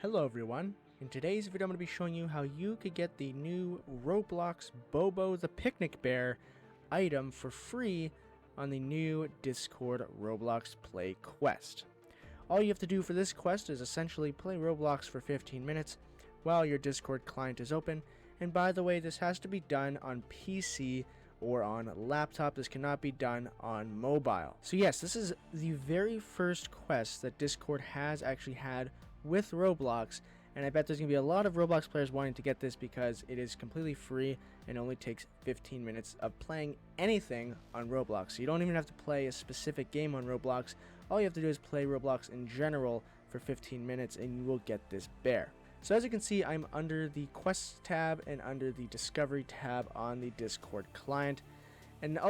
Hello everyone, in today's video I'm going to be showing you how you could get the new Roblox Bobo the Picnic Bear item for free on the new Discord Roblox Play quest. All you have to do for this quest is essentially play Roblox for 15 minutes while your Discord client is open, and by the way, this has to be done on PC or on laptop. This cannot be done on mobile. So yes, this is the very first quest that Discord has actually had with Roblox, and I bet there's going to be a lot of Roblox players wanting to get this because it is completely free and only takes 15 minutes of playing anything on Roblox. So you don't even have to play a specific game on Roblox. All you have to do is play Roblox in general for 15 minutes and you will get this bear. So as you can see, I'm under the Quests tab and under the Discovery tab on the Discord client. And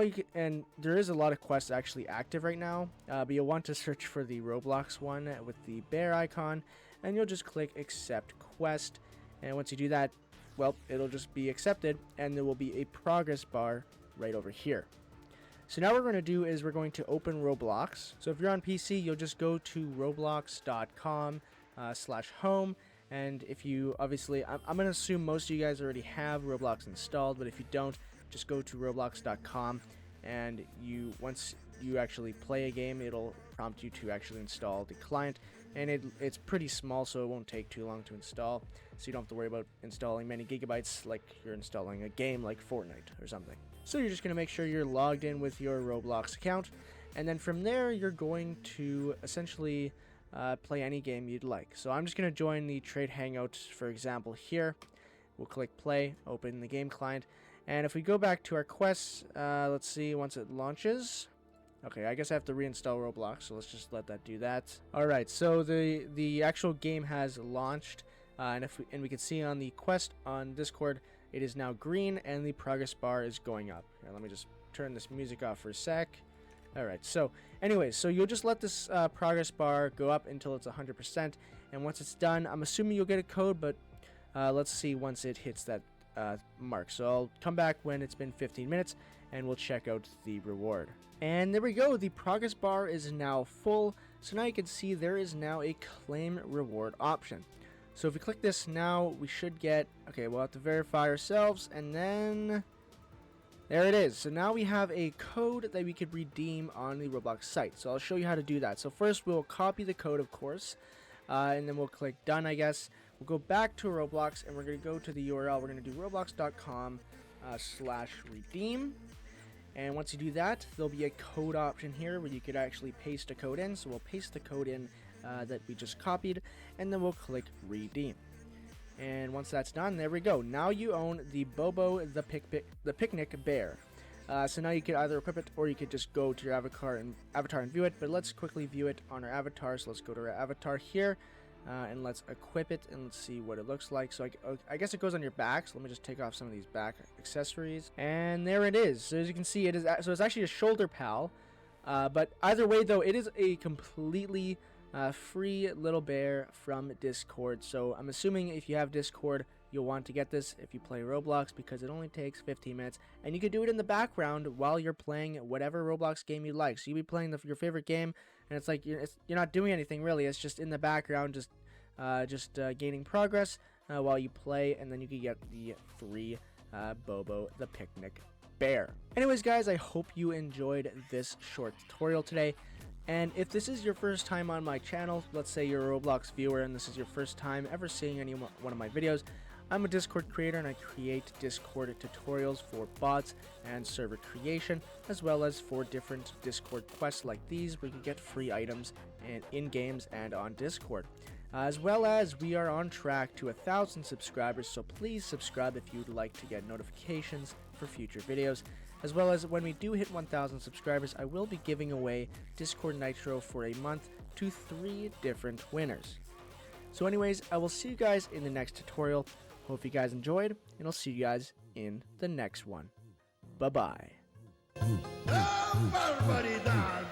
there is a lot of quests actually active right now, but you'll want to search for the Roblox one with the bear icon, and you'll just click accept quest. And once you do that, well, it'll just be accepted, and there will be a progress bar right over here. So now what we're going to do is we're going to open Roblox. So if you're on PC, you'll just go to roblox.com/home. And if you, obviously, I'm going to assume most of you guys already have Roblox installed, but if you don't, just go to roblox.com, and once you actually play a game, it'll prompt you to actually install the client, and it's pretty small, so it won't take too long to install, so you don't have to worry about installing many gigabytes like you're installing a game like Fortnite or something. So you're just going to make sure you're logged in with your Roblox account, and then from there you're going to essentially play any game you'd like. So I'm just going to join the trade hangout, for example, here. We'll click play, open the game client, and if we go back to our quests, let's see, once it launches. Okay, I guess I have to reinstall Roblox, so let's just let that do that. Alright, so the actual game has launched, and we can see on the quest on Discord, it is now green, and the progress bar is going up. Here, let me just turn this music off for a sec. Alright, so anyways, so you'll just let this progress bar go up until it's 100%, and once it's done, I'm assuming you'll get a code, but let's see once it hits that mark. So I'll come back when it's been 15 minutes and we'll check out the reward. And there we go, the progress bar is now full. So now you can see there is now a claim reward option. So if we click this now, we should get, okay, we'll have to verify ourselves, and then there it is. So now we have a code that we could redeem on the Roblox site. So I'll show you how to do that. So first we'll copy the code, of course, and then we'll click done, I guess. We'll go back to Roblox, and we're going to go to the URL. We're going to do roblox.com/redeem. And once you do that, there'll be a code option here where you could actually paste a code in. So we'll paste the code in that we just copied, and then we'll click redeem. And once that's done, there we go. Now you own the Bobo the Picnic Bear. So now you could either equip it, or you could just go to your avatar and view it. But let's quickly view it on our avatar. So let's go to our avatar here, and let's equip it, and let's see what it looks like. So I guess it goes on your back. So let me just take off some of these back accessories, and there it is. So as you can see, it's actually a shoulder pal. But either way, though, it is a completely free little bear from Discord. So I'm assuming if you have Discord, you'll want to get this if you play Roblox, because it only takes 15 minutes, and you can do it in the background while you're playing whatever Roblox game you like. So you'll be playing your favorite game, and it's like you're not doing anything really. It's just in the background, just gaining progress while you play, and then you can get the free Bobo the Picnic Bear. Anyways, guys, I hope you enjoyed this short tutorial today. And if this is your first time on my channel, let's say you're a Roblox viewer and this is your first time ever seeing any one of my videos, I'm a Discord creator and I create Discord tutorials for bots and server creation, as well as for different Discord quests like these where you can get free items in games and on Discord. As well as we are on track to 1,000 subscribers, so please subscribe if you'd like to get notifications for future videos. As well as when we do hit 1,000 subscribers, I will be giving away Discord Nitro for a month to 3 different winners. So anyways, I will see you guys in the next tutorial. Hope you guys enjoyed, and I'll see you guys in the next one. Bye-bye. Everybody dance.